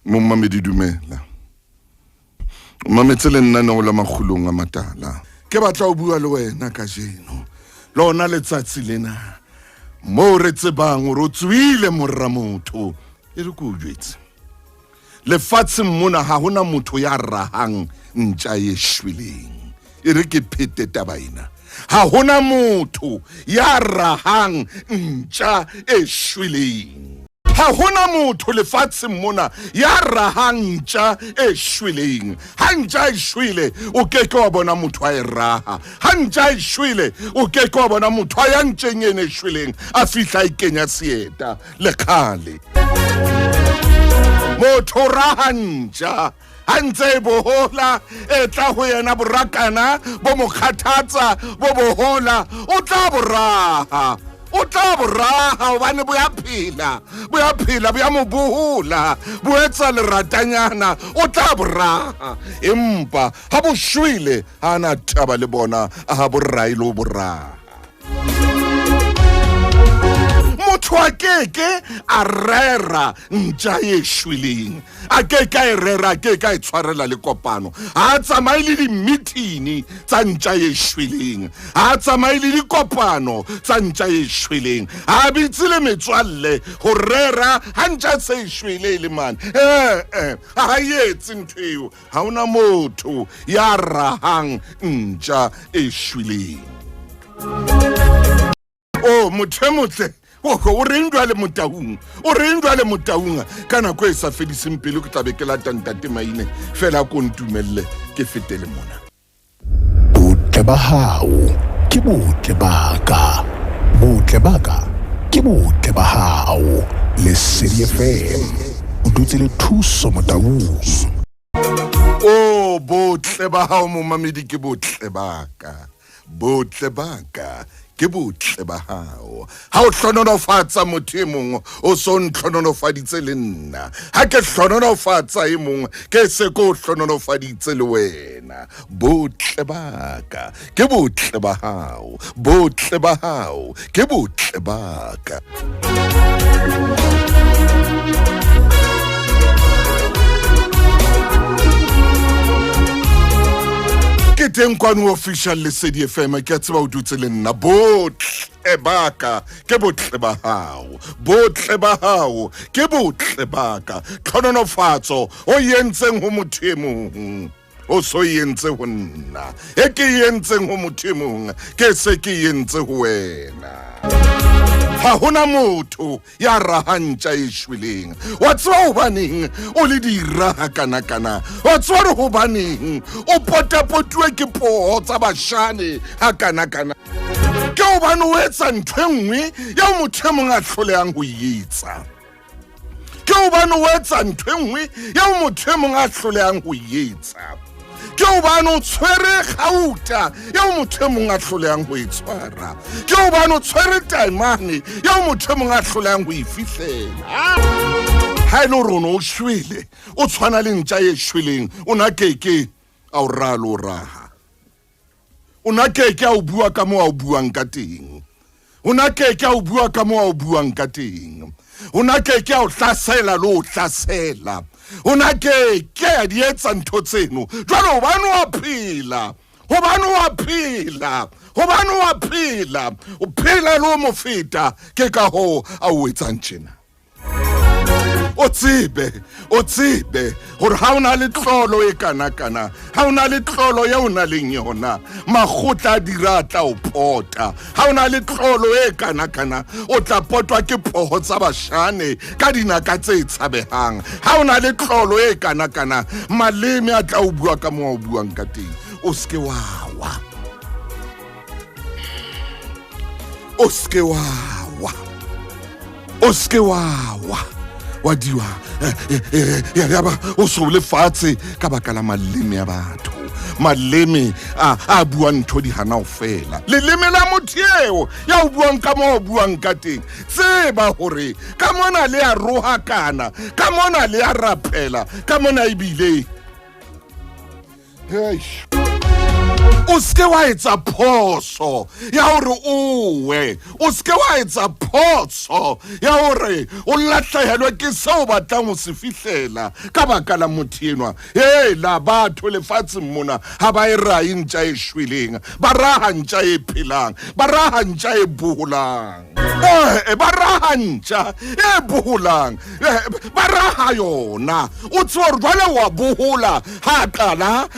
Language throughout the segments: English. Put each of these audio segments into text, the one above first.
Momamedi dumela. Mametse le nna no la Makgulong A Matala. Ke batla o bua le wena ka jeno. Lona letsatsi lena. Mo re tsebang o tswile morra motho. E re go jwetse. Lefatshe mona ha hona motho ya rahang ntja ye shweleng. E re ke phete tabaina. Ha hona motho ya rahang ntja e shweleng. Ha hona motho lefatshe mona ya rahang ntja e shweleng. Ha ntja e shwele o keke wa bona motho a e raha. Ha ntja e shwele o keke wa bona motho a ya ntjeng ene shweleng a fihla ikenya sieta le khale. Motho raha ntja hantse bohola e tla ho yena borakana bo mokhathatsa bo bohola o tla boraha. O tla boraha hobane bo ya phela bo ya mo bohola bo etsa leratanyana o tla boraha empa ha bo shwele ha na thaba le bona a ha borai lo boraha. Motho a keke a rera ntja ye shweleng a keke a rera a keke a tshwarela le kopano ha tsamaye le di-meeting tsa ntja ye shweleng ha tsamaye le dikopano tsa ntja ye shweleng ha bitse le metswalle ho rera ha ntja se shwele le man ha yetse ntho eo ha ona motho ya rahang ntja e shweleng. Oh mothemotle o rindwa le motaung kana ko sa fediseng pele ke tlabe ke la tantate maine fela ko ntumelle ke fetele mona. Botle ba hao ke botle baka ke botle ba hao le CDFM o dutse le thuso motaung. Oh botle ba hao momamedi ke botle baka ke botle ba hao ha o hlonolofatsa motho e mong o so ntlhonolofaditse le nna ha ke hlonolofatsa e mong ke se ko hlonolofaditse le wena. Botle baka ke botle ba hao ke botle baka. Ke teng kwano official le CDFM ke tseba o dutse le nna. Botle baka ke botle ba hao ke botle baka. Tlhononofatso o yentseng ho motho e mong o so yentse ho nna e ke yentseng ho motho e mong ke se ke yentse ho wena. Ha hona motho ya rahang ntja e shweleng. Wa tswa hobaneng o le diraha kana wa tswa hobaneng o potapotwe ke poho tsa bashane ha kana ke hobane o etsa ntho enngwe ya motho e mong a hlolehang ho etsa. Ke hobane o etsa ntho enngwe ya motho e mong a hlolehang ho etsa. Ke hobane o tshwere gauta ya motho e mong a hlolehang ho itshwara. Ke hobane o tshwere taimane ya motho e mong a hlolehang ho ifihlela. Ha ile rona o shwele o tshwana le ntja e shweleng o na keke a o ralo raha. O na keke a o bua ka mo a o buang ka teng. O na keke a o bua ka mo a o buang ka teng. O na keke a o hlasela lo hlasela. O na keke a di etsa ntho tseno jwale hobane wa phela o phela lo mo feta ke ka ho a o etsang tjena. O tsebe hore ha ona le tlolo e kana ha ona le tlolo ya ona le yona magotla dira tla o pota. Ha ona le tlolo e kana o tla potwa ke poho tsa bashane ka dinaka tse tshabehang. Ha ona le tlolo e kana maleme a tla o bua ka mo o buang ka teng. O ske wawa wa diwa ya ba o so le fatshe ka baka la maleme ya batho. Maleme a buang ntho di hana o fela. Leleme la motheo ya o buang ka mo o buang ka teng. Tseba hore ka mona le a roha kana ka mona le a rapela ka mona ibile o ske wa etsa phoso ya hore owe o ske wa etsa phoso ya hore o lahlehelwe ke seo batlang ho se fihlela ka baka la motho enwa la batho lefatsheng mona ha ba e raha ntja e shweleng ba raha ntja e phelang ba raha ntja e boholang ba raha ntja e boholang ba raha yona o tse hore jwale wa bohola ha qala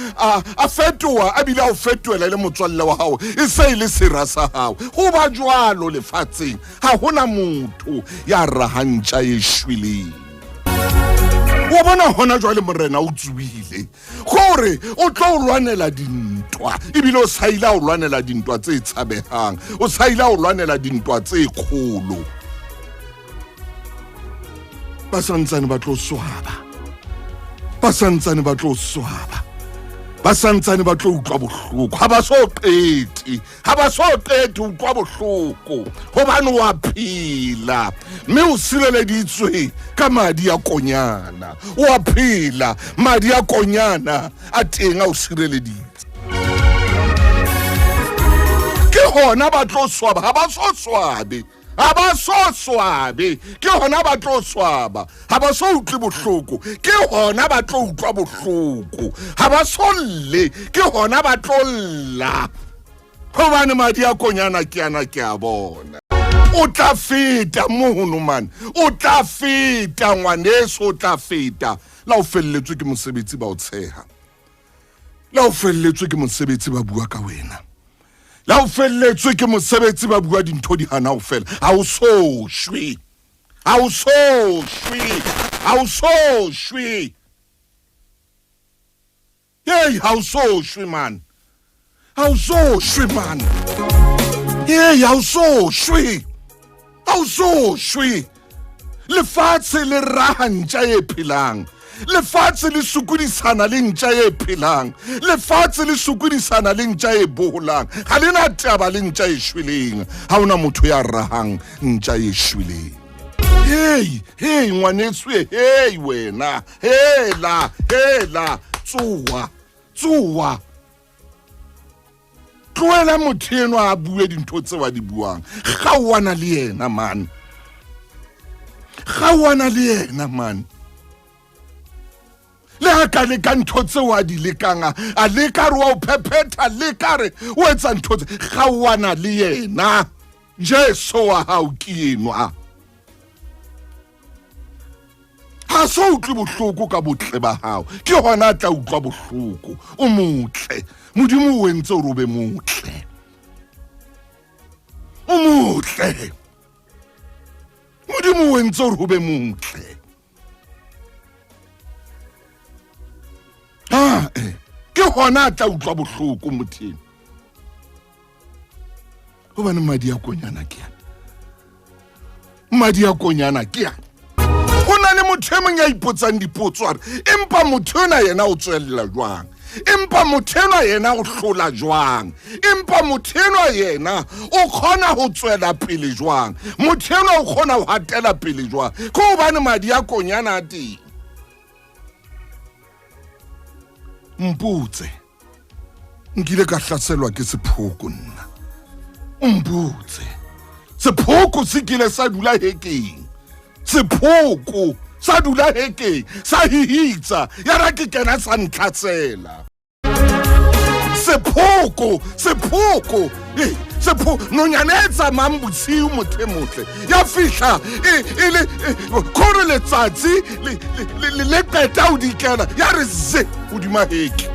a fetoha a bile o fetohela le motswalle wa hao e se ile sera sa hao ho ba jwalo lefatsheng ha hona motho ya raha ntja e shweleng wa bona hona jwale morena o tsuile gore o tlo lwanela dintwa ebile o saila o lwanela dintwa tse tshabehang o saila o lwanela dintwa tse kgolo ba santsane ba tlo swaba ba santsane ba tlo swaba ba santsane ba tlo utlwa bohloko ha ba so qete utlwa bohloko hobane wa phela mme o sireleditswe ka madi ya konyana wa phela madi ya konyana a teng a o sireleditse ke hona ba tlo swaba ha ba so swabe ha ba so swabe ke hona ba tlo swaba ha ba so utlwe bohloko ke hona ba tlo utlwa bohloko ha ba so lle ke hona ba tlo lla hobane madi a konyana ke ana ke a bona o tla feta mohono man o tla feta ngwaneso o tla feta la o felletswe ke mosebetsi ba o tsheha la o felletswe ke mosebetsi ba bua ka wena la o felletswe ke mosebetsi ba bua dintho di hana o fela ha o so shwe ha o so shwe ha o so shwe ha o so shwe man ha o so shwe man ha o so shwe ha o so shwe lefatshe le raha ntja e phelang lefatshe le sukudisana le ntja e phelang lefatshe le sukudisana le ntja e boholang ha le na taba le ntja e shweleng ha ona motho ya rahang ntja e shweleng ngwaneso wena hela tsuwa tloela motho enwa a bue dintho tse wa di buang ga o wana le yena man le ha ka le ka ntho tse wa di lekang a leka re wa o phephetha leka re o etsa ntho tse ga o wana le yena Jesu wa hao ke enwa ha so utlwe bohloko ka botle ba hao ke hona a tla utlwa bohloko o motle modimo o entse o be motle o motle modimo o entse o be motle ke hona a tla utlwa bohloko motheng hobane madi ya konyana ke yana madi ya konyana ke yana ho na le motho e mong ya ipotsang dipotso a re empa motho ona yena o tswella jwang empa motho enwa yena o hlola jwang empa motho enwa yena o khona ho tswela pele jwang motho enwa o khona ho hatela pele jwang ke hobane madi ya konyana a teng mputse nkile ka hlaselwa ke sephoko nna mputse sephoko se kile sa dula hekeng sephoko sa dula hekeng sa hihitsa ya ra ke kena sa ntlhatsela sephoko nonyana e tsamayang bosiu motho e motle ya fihla le kore letsatsi le qeta ho dikena ya re ze hodima heke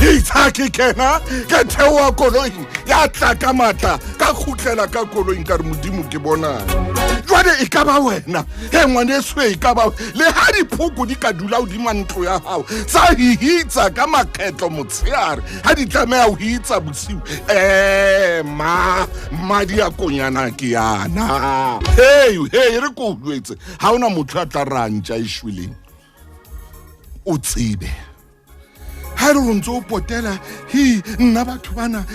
ke kena ke theoha koloing ya tla ka matla ka khutlela ka koloing ka re modimo ke bonang jwale e ka ba wena ngwaneso e ka ba le ha diphoko di ka dula hodima ntlo ya hao tsa hihitsa ka makgetlo motshehare ha di tlameha ho hitsa bosiu madi ya konyana ke yana re ko jwetse ha ona motho a tla rantja e shweleng o tsebe ha re ntse o potela nna batho bana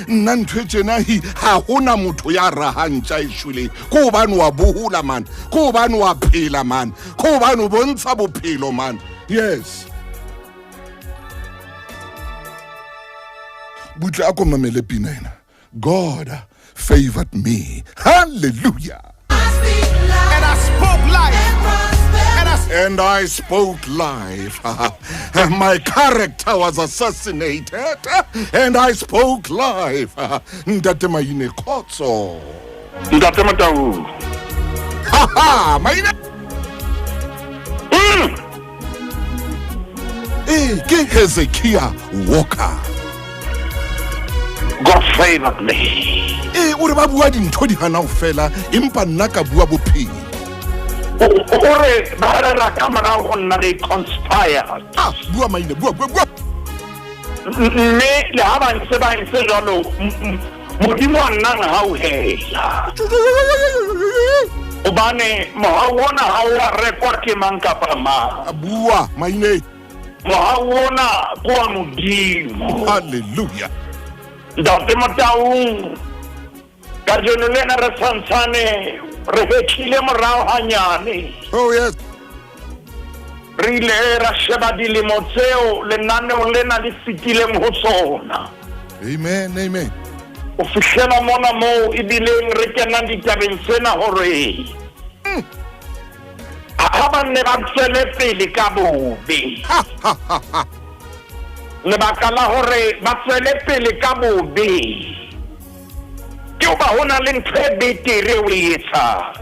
nna ntho tjena ha hona motho ya rahang tja e shweleng ko hobane wa bohola man ko hobane wa phela man ko hobane o bontsha bophelo man yes butle a ko mamele pina ena. God favored me. Hallelujah. And I spoke life. And I spoke life. My character was assassinated. And I spoke life. Ntate Maine Kotso. Ntate Motho. Ha Maine. Ke Hezekiah Walker. God favored me. Ore ba bua dintho di hana ho fela empa nna ka bua bophelo. Ore ba ra ka mara go nna le conspire. Bua Maine, bua. Me le ha ba ntse jalo modimo a nnang ha o hela. O bane mo ha wona ha o record ke mang kapa mang. Bua Maine. Mo ha wona kwa modimo. Hallelujah. Ntate Motho ka jeno lena re santsane re fetile morao hanyane. Oh yes. Re ile ra sheba dilemo tseo lenaneo lena le fitileng ho tsona. Amen. O fihlela mona mo ebileng re kenang ditabeng tsena hore ha ba ne ba tswele pele ka bobe. Lebaka la hore ba tswele pele ka bobe ke ba hona le ntho e betere o etsa.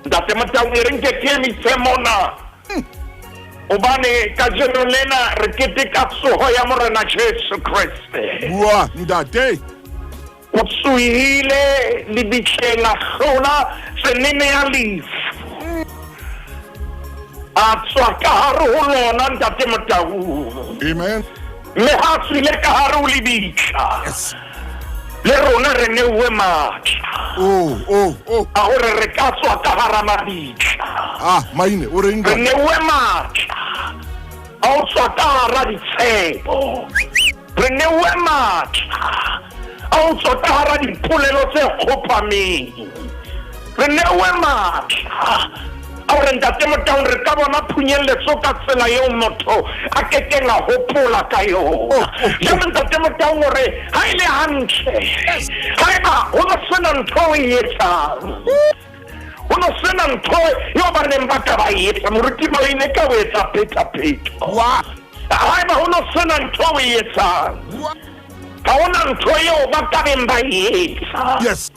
Ntate Motho re nke ke mi mona o bane ka jeno lena re keteka tsoho ya morena Jesu Kriste. Bua ntate. O tsuhile le bitleng a hlola tsenene ya lefu. A tswa ka hare ho lona Ntate Motho. Amen. Me ha tswile ka hare ho lebitla. Yes. Le rona re neuwe matla. Oh. A hore re ka tswa ka hara mabitla. Maine o reng Re neuwe matla. A o tswa ka hara ditshepo. Re neuwe matla. A o tswa ka hara dipolelo tse kgopameng. Re neuwe matla. Ahora Ntate Motho re ka bona phunyeletso ka tsela eo motho a kekeng a hopola ka yona. Jwale Ntate Motho gore ha ile hantle ha eba ho no sena ntho e etsang ho no sena ntho yo ba neng ba ka ba etsa moruti ba ine ka o etsa pheta ha eba ho no sena ntho e etsang ha hona ntho eo ba ka beng ba etsa. Yes.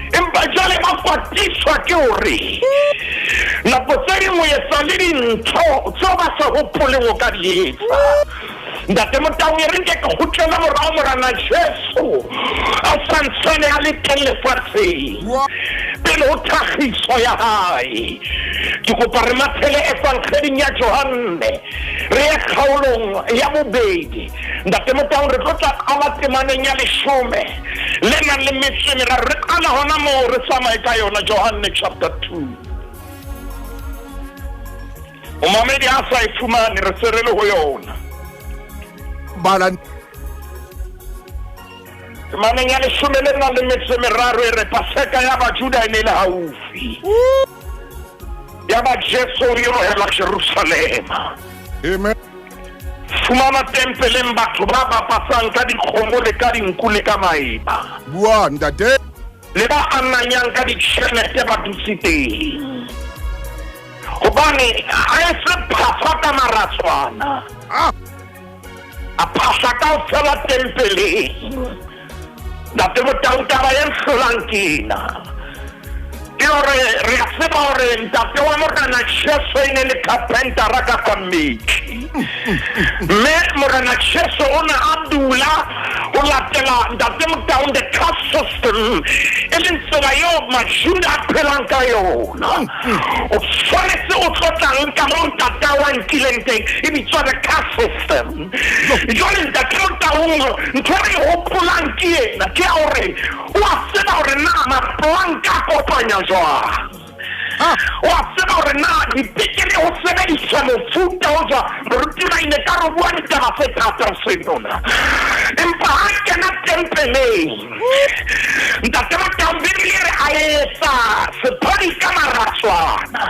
Empa jale ba kwatiswa ke hore nako tse dingwe etsa le dintho tseo ba sa hopoleng o ka di etsa. Ntate Motho re nke ke kgutlela morao morena Jesu a santsane a le teng lefatsheng pele ho tlhagiso ya hae. Ke kopa re mathele evangeling ya Johane re ye kgaolong ya bobedi. Ntate Motho re tlo tla qala temaneng ya 10 le nang le metso e meraro. Re qala hona moo re tsamaye ka yona Johane chapter 2. O mamedi a sa e fumane re serele ho yona. Balan. Temaneng ya 10 le nang le metso e meraro e re Paseka ya Bajuda e ne le haufi. Ya ba Jesu yo hela Jerusalema. Amen. Fumana tempeleng batho ba ba pasang ka dikgomo le ka dinku le ka maeba. Bua ntate. Le ba ananyang ka ditjhelete ba dutse teng. Hobane a se phasa ka maratswana. A phasa ka o fela tempeleng. Ntate Motho taba ya Nsolankina. Ke hore re a tseba hore ntate wa morena Jesu e ne le carpentera ka kameki. Me morena Jesu o ne a dula o latela Ntate Motho the caste system e leng tsela eo Majuda a phelang ka yona. O tshwanetse o tlotlang ka mo ntate wa nkileng teng e bitswa the caste system. Jwale Ntate Motho ntho e hopolang ke ena ke hore o a tseba hore na maplanka kopanya jwang. O a tseba hore na dipikele ho sebediswa mofuta o jwa moruti ba ine ka re bua ditaba tse thata senona. Empa ha kena tempeleng Ntate Motho Bibele re a etsa sepodi ka maratswana.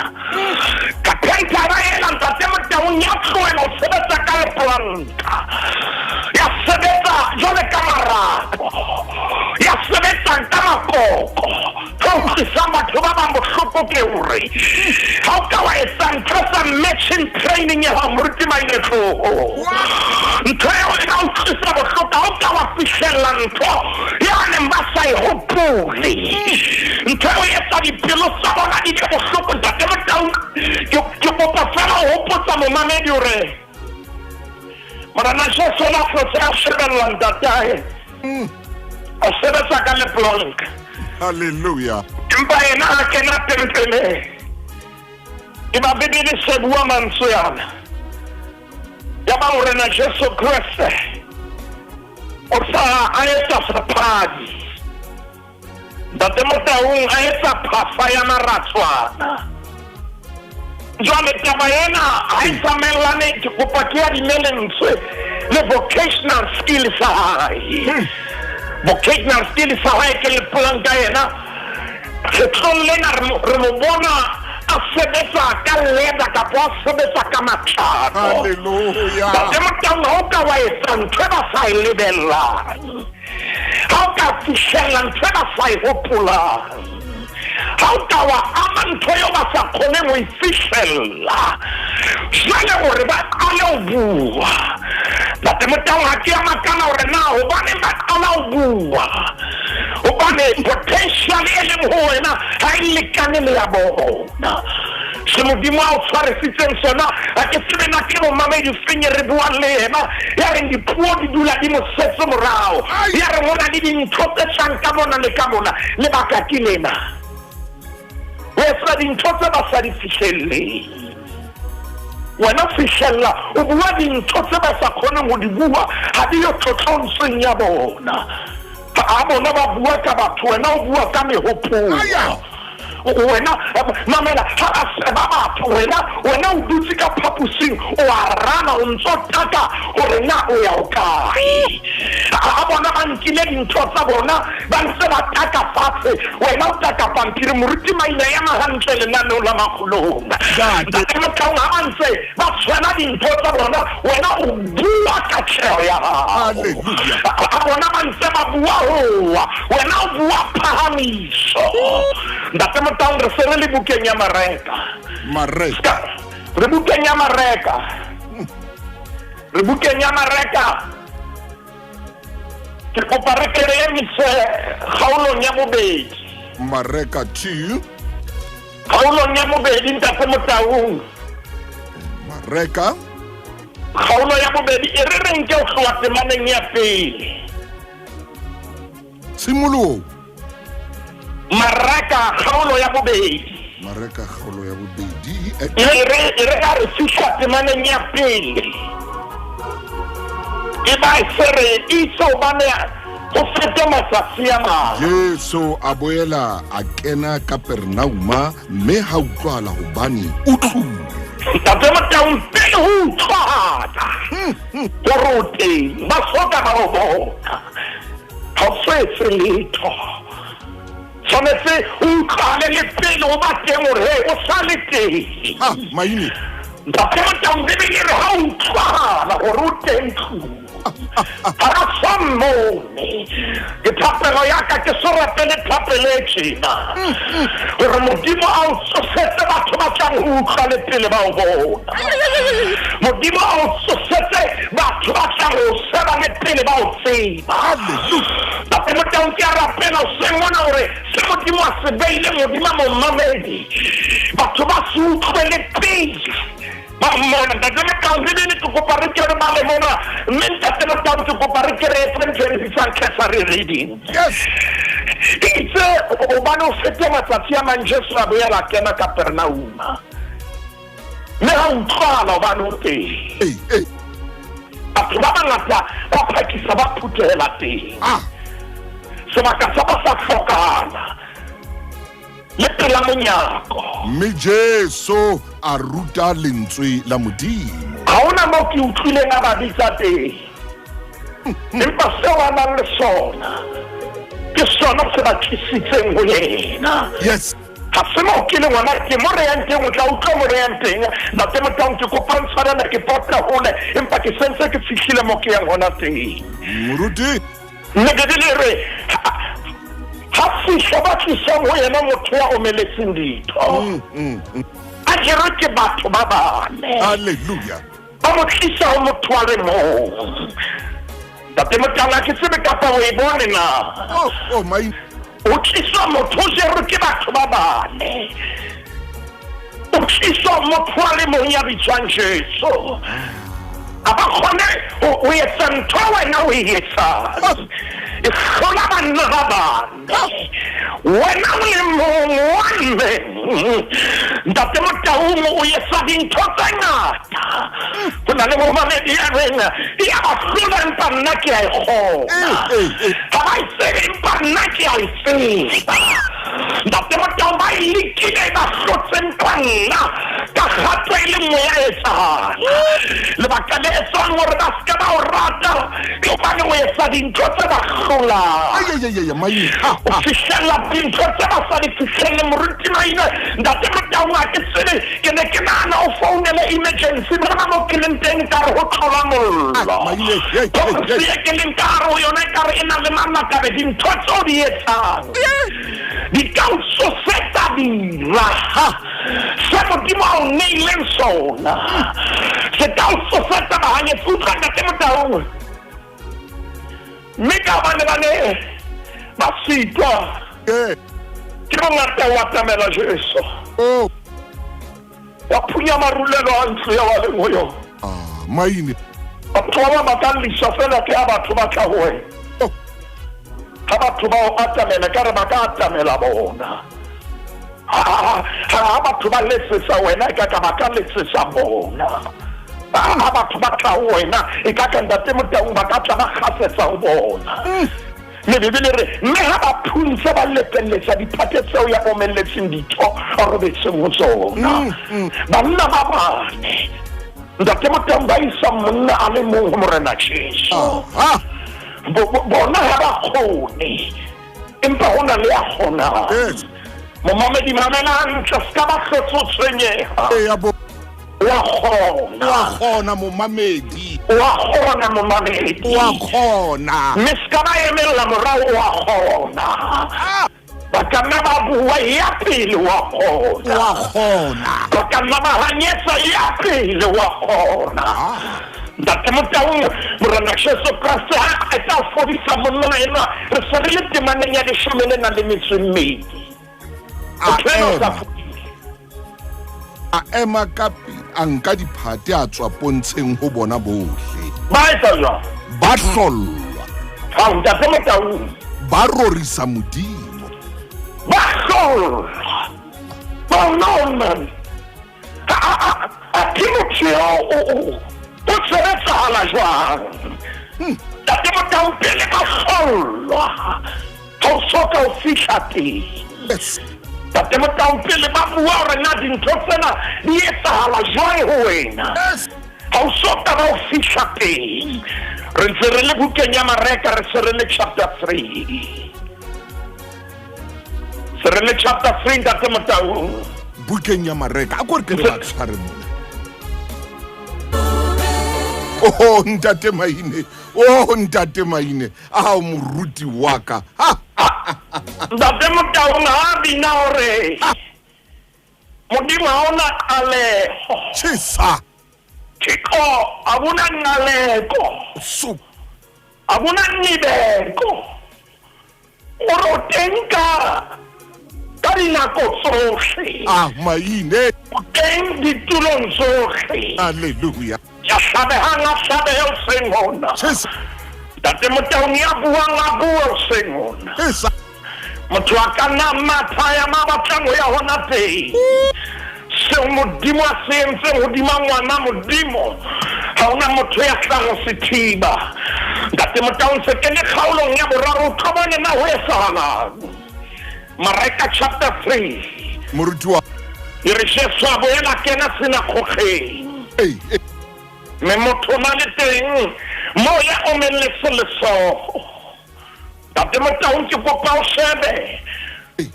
Ka penta ba ela Ntate Motho ya tlohela ho sebetsa ka leplanka. Ya sebetsa ministry. How ka wa etsa ntho tsa matching training ya moruti maitlo ntho eo e ka utlwisa bohloko how ka wa fihlela ntho yane ba sa e hopole ntho eo e etsa dipelo tsa bona di le bohloko ntate Motau ke kopa fela ho hopotsa momamedi hore Morana Jesu la flotse a shebella ntatae a sebetsa ka leplonka. Hallelujah. Empa yena a kena tempele e ba bebele se bua mantswe yana ya ba Morena Jesu Kriste o sa a etsa sephadi ntate Motau a etsa phafa ya maratswana jwale taba yena a itsamellane ke kopa ke ya dimelentswe le vocational skills sa hae vocational skills sa hae ke le planka yena se tlollena re mo bona a sebetsa ka leda kapo a sebetsa ka matlhato. Hallelujah. Ntate Motau ha o ka wa etsa ntho ba sa e lebellang ha o ka fihlela ntho ba sa e hopolang how ka wa ntho eo ba sa kgoneng ho e fihlela jwale hore ba qale ho bua ntate Motau ha ke a makana hore na hobane ba qala ho bua hobane potential e leng ho wena ha e lekane le ya bona se modimo a o tshwarisitseng sona a ke tsebena ke momamedi fenye re bua le yena ya re dipuo di dula di mo setse morao ya re mona le dintho tse tlang ka mona le ka mona lebaka ke lena wesa dintho tse ba sa di fihlelleng wena fihlela o bua dintho tse ba sa kgoneng ho di bua ha di yo tlhotlhontseng ya bona ha bona ba bua ka batho wena o bua ka mehopolo wena mamela ha a seba batho wena o dutse ka phapusing o a rana o ntso taka hore na o ya o kae ha bona ba nkile dintho tsa bona ba ntse ba taka fatshe wena o taka pampiri moruti maina ya mahantle lenaneo la Makgulong ntate Motau ha ba ntse ba tshwana dintho tsa bona wena o bua ka tjeo ya hao ha bona ba ntse ba bua hoa wena o bua phahamiso ntate Motau re se re le bukeng ya mareka re bukeng ya mareka ke kopa re kere emise kgaolong ya bobedi mareka 2 kgaolong ya bobedi ntate Motau mareka kgaolo ya bobedi e re reng ke o tloha temaneng ya pele simolo mareka kgaolo ya bobedi e re ka re fihla temaneng ya pele e ba se re itse bane go fete matsatsi a mang Yesu a boela a kena Kapernauma mme ha utlwala hobane o tlile ntate Motau pele ho utlwala hore o teng ba soka ba o bona ha o fetse letho tshwanetse o utlwale le pele o ba teng hore o sa le teng maine ntate Motau bebele re ha o utlwala hore o teng tlung para sammone ke thapelo ya ka ke so rapele thapelo e tjena hore modimo a o tsosetse batho ba tlang ho utlwa le pele ba o bona modimo a o tsosetse batho ba tlang ho seba le pele ba o tseba ntate Motau ke a rapela o se ngwana hore se modimo a se beile modimo a momamedi batho ba se utlwe le pele Mamona, ntate Motau bebele ke kopa re kere ba le mona mme ntate Motau ke kopa re kere Efrem Kesari reading itse o bane o fete matsatsi a mang Jesu a boela kena Kapernauma mme ha utlwala o bane o teng batho ba bangata ba phakisa ba phuthela teng sebaka sa ba sa hlokana le pela monyako mme Jesu a ruta lentswe la modimo ha ona mo ke utlwileng a ba bitsa teng empa seo a nang le sona ke sona se ba tlisitseng ho yena yes ha se mo ke le ngwana ke mo re yang teng o tla utlwa mo re yang teng ntate Motau ke kopa ntshwarela ke porta hole empa ke sentse ke fihlile mo ke yang hona teng moruti mme ke dire ha fihla ba tlisang ho yena motho ya omeletseng ditho a jere ke batho ba bane. Hallelujah. Ba mo tlisa ho motho wa le mong. Ntate Matala ke tsebe kapa o e bone na. Oh my. O tlisa motho o jere ke batho ba bane. O tlisa motho wa le mong ya bitswang Jesu. Aba khone o etsa ntho wena o e etsang. E hlola banna ba bane. Wena o le mong wa mme. Ntate Matala o etsa dintho tse ngata. Ho na le momamedi ya rena ya ba hlola empa nna ke a e kgona. Ha ba itsebe empa nna ke a e tseba. Ntate Matala ba ilikile ba hlotse nna ka gape e le nngwe ya etsang. Lebaka le etsang hore ba ska ba o rata ke hobane o etsa dintho tse ba hlolang. O fihlella dintho tse ba sa di fihlelle moruti maina. Ntate Matala ke tsebe ke ne ke nahana o founele emergency bona mo ke leng teng ka re ho tlola mollo. Ke leng ka re ho yona ka re e na le mamakabe dintho tseo di etsang. Di ka o soseta dira. Se modimo a o neileng sona. Se ka o soseta bahanyetsi utlwa Ntate Matala. Mme ka bane ba sitwa. Ke bongata wa tamela Jesu. Wa phunya marulelo a ntlo ya wa leng ho yona. Maine. Batho ba ba ka lisa fela ke batho ba tla ho wena. Ha batho ba o atamela ka re ba ka atamela bona. Ha batho ba letsesa wena ka ba ka letsesa bona. Ha batho ba tla ho wena e ka ka Ntate Matala ba ka tla ba kgasetsa ho bona. Le Bibele re mme ha ba phunse ba lepelletsa diphate tseo ya omelletseng ditho a robetseng ho tsona. Banna ba bane Ntate Matala ba isa monna a le mong ho morena Jesu. Bona ha ba kgone empa hona le a kgonang. Momamedi mamelang tla ska ba hlotse tshwenyeha. Wa khona momamedi. Wa khona momamedi. Wa khona. Mme ska ba emela morao wa khona. Ba ka nna ba bua ya pele wa khona. Wa khona. Ba ka nna ba hanyetsa ya pele wa khona. Ntate Matala morena Jesu Kriste a tla fodisa monna ena re se re le temaneng ya leshome le nang le metso e mmedi. A ema kapi a nka diphate a tswa pontsheng ho bona bohle. Ba etsa jwang? Ba hlollwa. Ha Ntate Matala ba rorisa modimo. ba hlollwa. Ba nona. A Timoteo o sebetsa hala jwang? Ntate Matala pele ba hlollwa. Ha o soka o fihla teng. Ntate Matala pele ba bua hore na dintho tsena di etsahala jwang ho wena. Ha o soka ba o fihla teng. Re ntse re le bukeng ya Mareka re se re le chapter 3. Se re le chapter 3 Ntate Matala. Bukeng ya Mareka a kore ke le ba tshware mona. Oh Ntate Maine. Oh Ntate Maine. A moruti wa ka. Ntate Matala ha bina hore modimo ha ona aleho. Tshisa. Tiko abuna ngaleko. So Abuna nibeko. Oro tenka ka dinako tsohle. Maine. Teng ditulong tsohle. Hallelujah. Ya sabehang a sabehe o seng hona. Tshisa. Ntate Matala ya buang a bua o seng hona. Tshisa. Motho a ka nna mathaya ma batlang ho ya hona teng. Se modimo a se entseng hodima ngwana modimo ha ona motho ya tlang ho se thiba. Ntate Matala se ke le kgaolong ya boraro o thobane na ho etsahalang. Mareka chapter 3 Moruti wa. e re Jesu a boela kena sinagogeng. Me motho na le teng mo ya omelletse letsoho. Ntate Matala ke kopa o shebe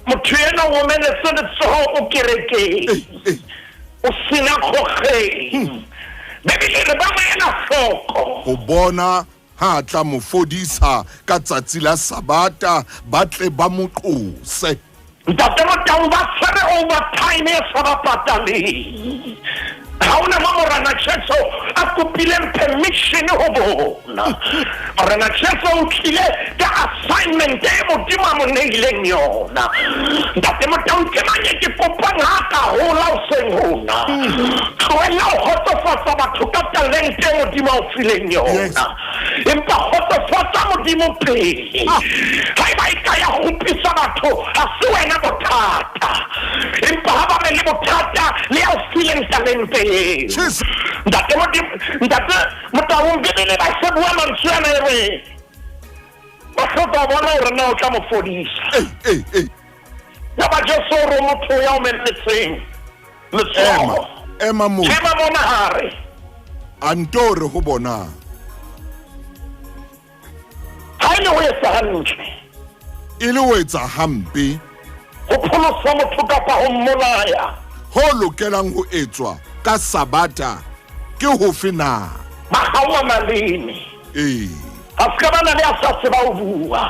motho ena o omelletse letsoho o kerekeng o sinagogeng. Bebele re ba maela hloko Go bona ha tla mo fodisa ka tsatsi la Sabata ba tle ba mo qose. Ntate Motho ba tshwere overtime e sa ba pataleng. Ha ona Morena Tshitso a kopileng permission ho bona. Morena Tshitso o tlile ka assignment e Modimo a mo neileng yona. Ntate Motho ke manye ke kopang haka hola o seng hona. Tlohela ho kgotsofatsa batho ka talente e Modimo a o fileng yona. Empa kgotsofatsa Modimo pele. Haeba e ka ya ho pisa batho ha se wena bothata. Empa ha ba le bothata le a o fileng talente. Ntate Motho ngene ba se bua mantswe ana ere ba hloka bona hore na o tla mo fodisa. Ya ba Jesu re motho ya o menetseng letsoho ema mona hare antore ho bona ha ile ho etsa hantle ile ho etsa hampe ho pholosa motho kapa ho mmolaya ho lokelang ho etswa ka Sabata ke ho fina ba hawa malini a ska bana le a sa se ba o bua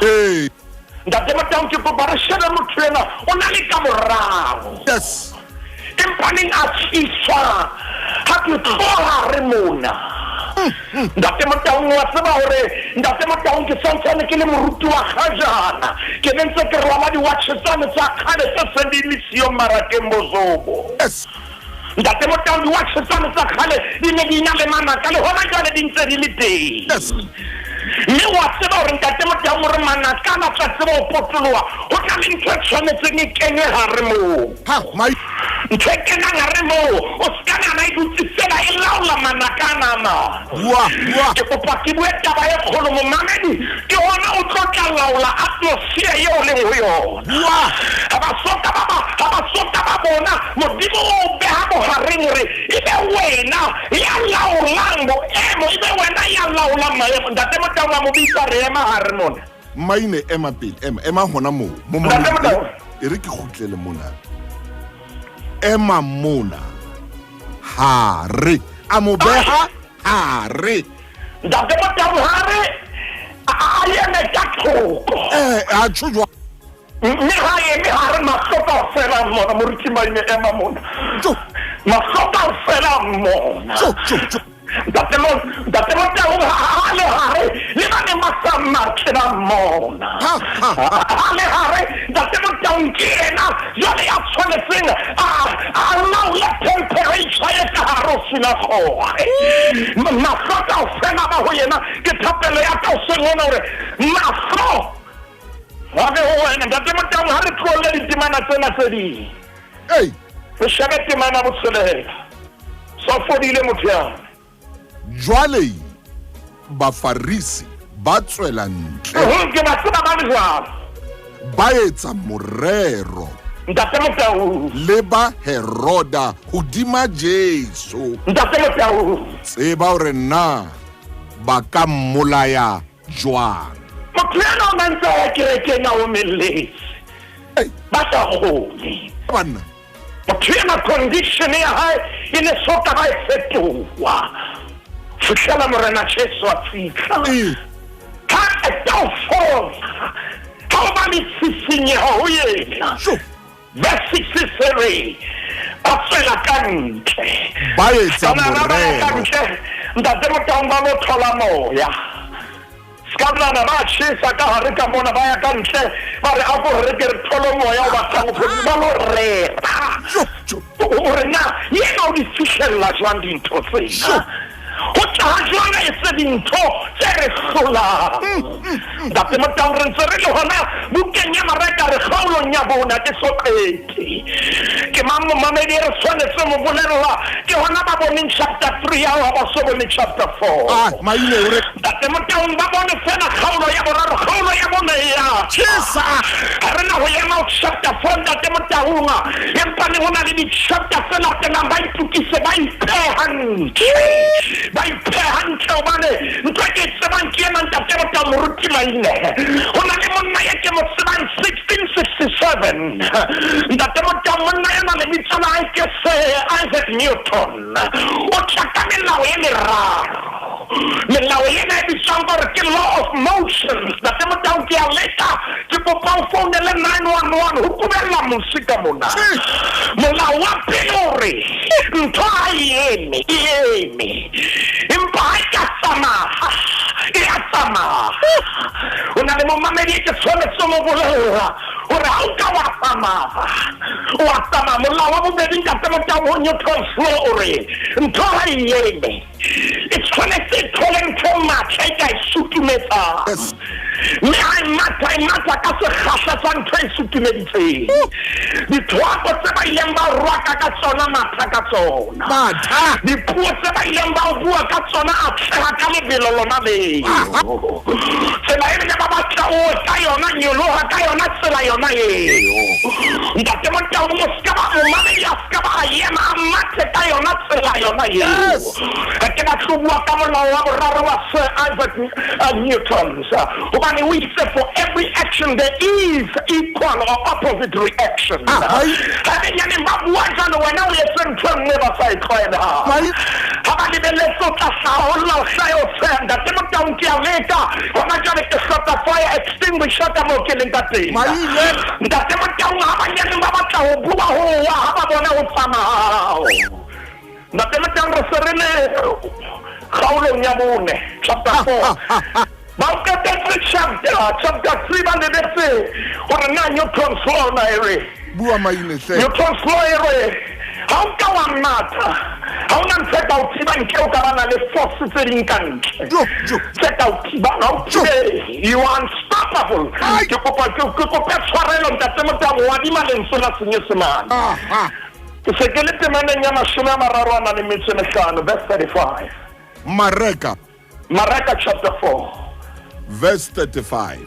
ntate Motho ke go ba re shela motho ena o na le ka morao. Yes, empaneng a tsisa ha ke tloha re mona. Ntate Motho wa tseba hore ntate Motho ke santsane ke le moruti wa khajana ke ntse ke rwala di watches tsane tsa khale tse sendilisiyo marakeng bozobo. yes, Ntate Motho di watches tsane tsa khale di ne di na le manaka le hona jwale di ntse di le teng. yes. Mme wa tseba hore ntate Motho mo re manaka na tsa tseba o potoloha ho tla le ntho tshwanetse ni kenye hare mo. Ha mai Nthekena ngare mo o skana na idutsela e laula manakana ma. Wa Ke kopa ke bue taba e kgolo mo mamedi ke hona o tla laula atmosphere eo le ho yona. Ha ba sota ba bona Modimo o beha mo hareng re ebe wena ya laulang bo emo ebe wena ya laulang maemo. Ntate Motho wa mo bitsa re ema hare mona. maine ema pele ema hona mo Ntate Motho e re ke khutlele mona ema mona hare a mo beha hare Ntate Motho hare a yena ka thoko. a tshujwa Mme ha ye hare masota fela mona moruti maine ema mona. tso Masota fela mona. tso Ntate Motho hale hare le bane masama kena mona. Hale hare ntate Motho nkena jwale ya tshwanetseng a laola temperature ya ka hare o sena gore. Masota fela ba ho yena ke thapelo ya ka o sengona hore maso wa be ho wena ntate Motho ha re tlolle ditemana tsena tse di. Re shabe temana botselela. So fodile motho ya. jwale bafarisi ba tswela ntle Ke ba tseba ba le jwalo. ba etsa morero Ntate Motho le ba Heroda hodima Jesu ntate Motho tseba hore na ba ka mmolaya jwang. motho ena o ntse ya kerekeng ya o melletse ba sa kgone. Banna Motho ena condition ya hae e ne sota ba e fetoha fihlela Morena Jesu a fihla ha e taofola ha o ba le sisinyeho ho yena. Verse 63 a tswela ka ntle ba etsa morero ntate Motho ba mo thola moya skabana ba tshisa ka hare ka mona ba ya ka ntle ba re a go re ke re tholo moya o ba tsango ba lo rera o re na yena o di fihlela jwang dintho tsena ho tla jwang e se dintho tse re hlolang. Ntate Motho re ntse re le hona bukeng ya maraka re kgaolong ya bona ke soqete ke mammo mamedi re tshwanetse mo bolela ke hona ba boneng chapter 3 ya ba so bone chapter 4 maine o re Ntate Motho ba bone fela kgaolo ya boraro kgaolo ya bona ya tshisa re na ho yema chapter 4 Ntate Motho empa le hona le di chapter tsena tena ba itukise ba ipehan chobane ntwa ke tsebang ke ena Ntate Motho moruti maine hona le monna ya ke mo tsebang 1667 Ntate Motho monna yana le bitsana ke se Isaac Newton o tshaka melao ya meraro melao ena e bitswang gore ke law of motions ntate Motho ke a leka ke kopa o founele 911 ho kubela musika mona molao wa pele ntho a eme empa ha ka tsamaha e a tsamaha o na le momamedi ke tshwanetse mo bolela gore ha o ka wa tsamaha molao wa bobedi ntate Motho o neutral flow ore ntho ha eme e tshwanetse tholeng tho matla e ka e sutumetsa mme ha matla ka sekgahla sa ntho e sutumeditseng dithwako tse ba ileng ba rwaka ka tsona matla ka tsona dipuo tse ba ileng ba bua ka tsona a tshega ka lebelo lona leo tsela e ne ba batla o ka yona nyoloha ka yona tsela yona eo ntate Motho mo ska ba momamedi a ska ba yema a mathe ka yona tsela yona eo ke ba tlobua ka molao wa boraro wa Sir Isaac Newton hobane we say for every action there is equal or opposite reaction ha nyane ba bua jalo wena o etse ntho nngwe ba sa itlwaela ha ba lebeletse o tla hlaolla o hlayo senda ke Motho ke a leka hona jale ke shota fire extinguisher ka mo ke leng ka teng ntate Motho ha ba nyane ba batla ho bua ho wa ha ba bona ho tsamao ntate Motho re serele kgaolong ya bone chapter 4 chapter 3 ba lebetse gore na neutron flow na ere bua maine hle neutron flow ere ha o ka wa matha ha o na ntse o thiba nke o ka bana le force tse ding ka ntle tse o thiba na o you are unstoppable ke kopa tshwarelo ntate Motho wa di malentswe la senyesemane ke se ke le temaneng ya 35 verse 35 Mareka chapter 4 verse 35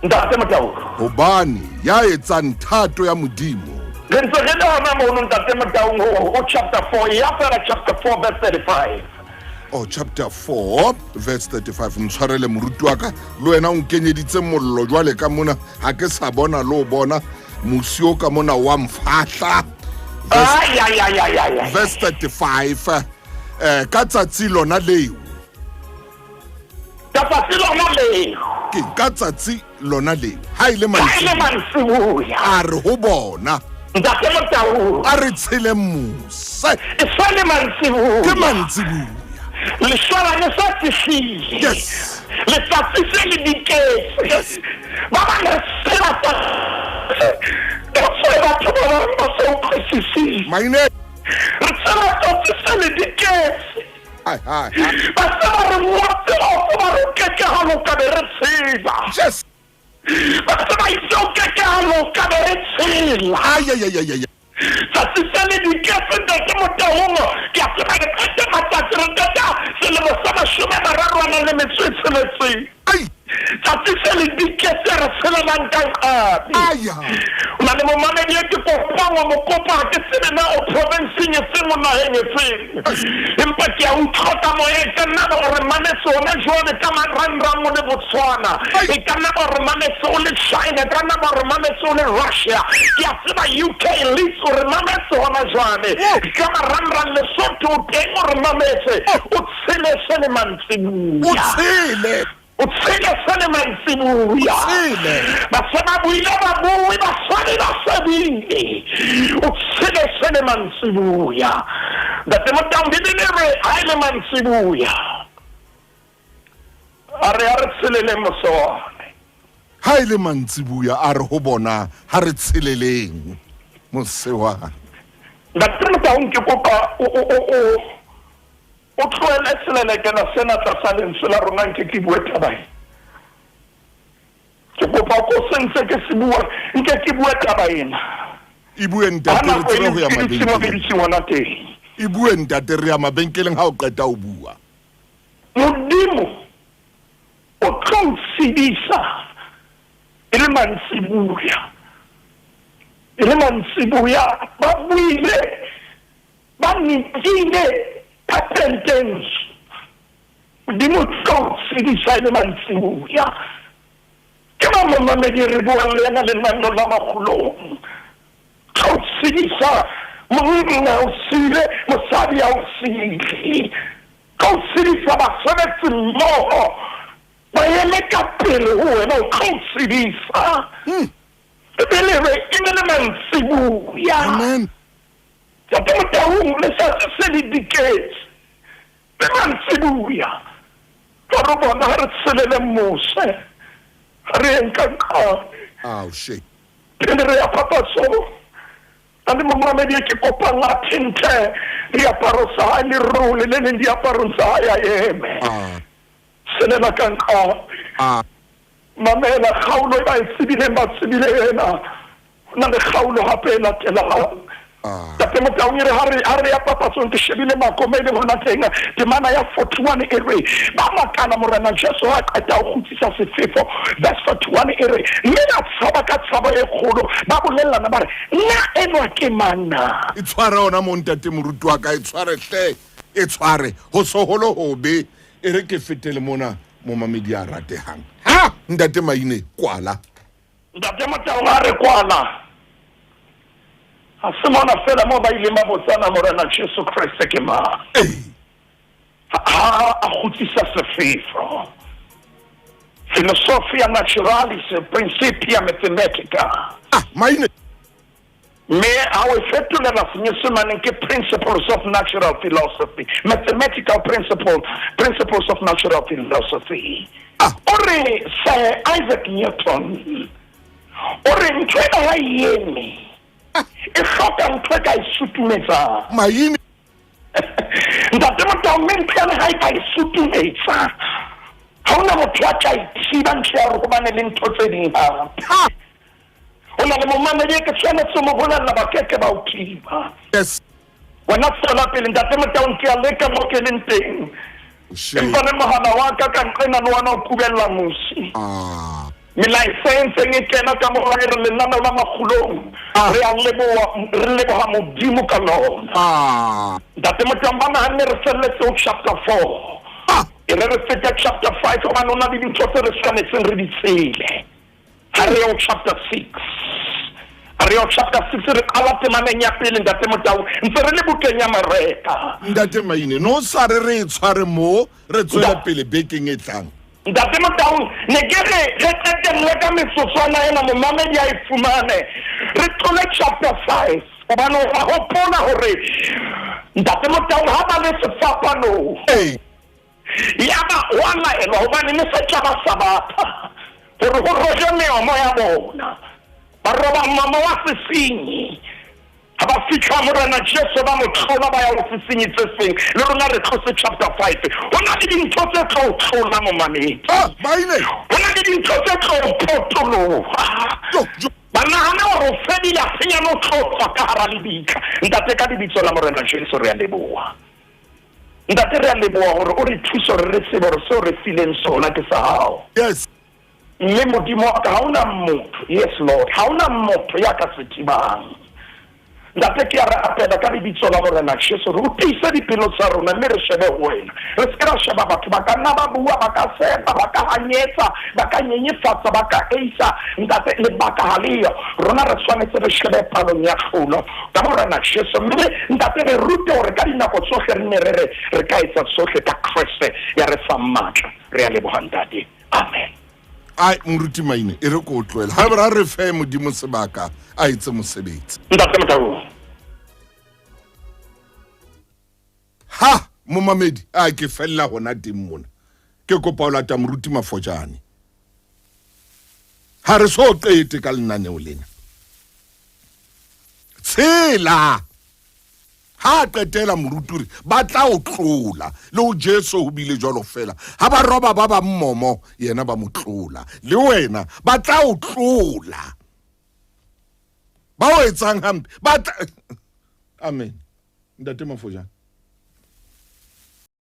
ntate Motho hobane ya etsang thato ya modimo re ntse re le hona mono ntate Motho o chapter 4 ya fela chapter 4 verse 35 chapter 4 verse 35 ntshwarele moruti wa ka le wena o nkenyeditse mollo jwale ka mona ha ke sa bona le o bona musio ka mona wa mfahla verse 35 ka tsatsi lona leo ka tsatsi lona leo ha ile mantsibuya a re ho bona ntate Motho a re tshele mose e sale mantsibuya ke mantsibuya le shwala le sa tsifile yes le tsafise le diketse ba ba le sela ta ba tsaba ba so precisely maine re tsela tsafise le diketse ba tsaba re mote o ba re ke halo ka be re tseba yes ba tsaba itso ke halo ka be re tsela ay tsafise le diketse ntate Motho ke a tseba ke tsetse matsatsi re tata se le mo sa mashome mararo a le metswetseletse tsafise le diketse re selelang ka aya una le momamedi ke kopangwa mo kopa ke tsene na o province e tsengwe na hengetseng empa ke a utlhoka mo e ka nna gore manetse ona jone ka marangrang le Botswana e ka nna gore manetse o le China ka nna gore manetse o le Russia ke a tseba UK leads gore manetse ona jwane ka marangrang le Sotho teng gore manetse o tsele sele mantsibuya o tsele sele mantsibuya ba sena buile ba bui ba swani ba sabile o tsele sele mantsibuya ntate Motho ndinere haile mantsibuya are tselele mosone haile mantsibuya a re ho bona ha re tseleleng mosewa ntate Motho ke kopa o tloele selele ke na sena tsa lentswe la rona ke bua tabai ke kopa ko sentse ke se bua ke bua tabaina e bue ntate re tsere ho ya mabenkeleng e bue ntate re ya mabenkeleng ha o qeta o bua modimo o tlontsidisa ile mantsibuya ba buile ba nitile patentens modimo tlontsidisa ile mantsibuya ke ba momamedi re bua le yena le nano la Makgulong tlontsidisa monna o sile mosadi a o sile ka o sedisa basebetsi mmoho ba eme ka pele ho wena o ka o sedisa ebile re e ne le mantsibuya Amen. Ntate Motho le se le diketse le mantsibuya ka re bona re tselele mose re enka nkane Oh shit. re ya papaso ande momamedi ke kopang a tinte diaparo sa le role le le diaparo sa ya eme sele la kanka mamela khaulo ba tsibile ba tsibile ena na le khaulo hape la tela Ntate Motho ha re ya papaso ke shebile makomele hona teng temana ya 41 ere ba makana morena Jesu a qeta o khutsisa sefefo verse 41 ere mme a tsaba ka tsaba e kgolo ba bolellana ba re nna enwa ke mana E tshwara ona mo ntate moruti wa ka e tshware hle e tshware ho soholo hobe e re ke fetele mona mo mamedi a ratehang ha ntate Maine kwala Ntate Motho ha re kwala Asemona fela mo ba ile ba botsana morena Jesu Christ ke ma a khutsisa sefefo filosofia naturalis principia mathematica Maine me our fetula senyesemane ke principles of natural philosophy mathematical principles of natural philosophy ore Sir Isaac Newton ore ntwela ya yemi e hloka ntwe ka isutumetsa Maine Ntate Motho mentana ha ka isutumetsa ha ona motho a tla ithiba ntse ya go bana le ntho tse ding ha ona le momamedi ke tsena tsomo bolella ba keke ba uthiba yes wena tsela pele Ntate Motho nke ya leka mo ke leng teng empa le mohana wa ka ka nqena le wana o kubella musi mi license ngi kena ka mo re le nana la Makgulong re a leboha modimo ka lona Ntate Motho mbana ne re selletse chapter 4 e re feta chapter 5 ba nona di ntho tse re tshwanetseng re di tsele ha re o chapter 6 are o chapter 6 re qala temaneng ya pele Ntate Motho ntse re le bukeng ya mareka Ntate Maine no sa re tshware mo re tswela pele bekeng e tlang Ntate Motho ne ke re tsetelle ka metsotswana ena momamedi a ifumane re tsole chapter 5 obana o hopola hore Ntate Motho ha ba le sefapano yaba wala elo hobane ne se tla sabata hore ho rojane o moya bona ba roba mama wa sesinyi aba fitla morena Jesu ba mo tlola ba ya o sesinyi tse seng le rona re tlose chapter 5 ona le dintho tse tlo tlola mo mamedi Maine ona le dintho tse tlo potolo bana hana o fedile a senya no tlotsa ka hara lebitla ntate ka dibitso la morena Jesu re a leboha ntate re a leboha hore o re thuso re tsebe re so re fileng sona ke sa hao yes mme modimo ka ha ona motho yes Lord ha ona motho ya ka setibang ntate ke a re apela ka dibitso la morena Jesu re o tiisa dipelo tsa rona mme re shebe wena re se ra sheba batho ba ka nna ba bua ba ka sepa ba ka hanyetsa ba ka nyenyefatsa ba ka eisa ntate le ba ka halio rona re tshwanetse re shebe palong ya tlholo ka morena Jesu mme ntate re rute hore ka dinako tsohle re ne re ka etsa tsohle ka Kriste ya re fa matla re a leboha ntate amen ai moruti Maine e re ko tloela ha ba re fe modimo sebaka a itse mosebetsi Ntate Motho ha momamedi a ke fella hona teng mona ke kopa o lata moruti Mafojane ha re so qete ka lenaneo lena tshela ha qetela moruturi ba tla o tlola le o Jesu o bile jwalo fela ha ba roba ba ba mmomo yena ba motlola le wena ba tla o tlola ba o etsang hampe ba amen Ntate Mafojane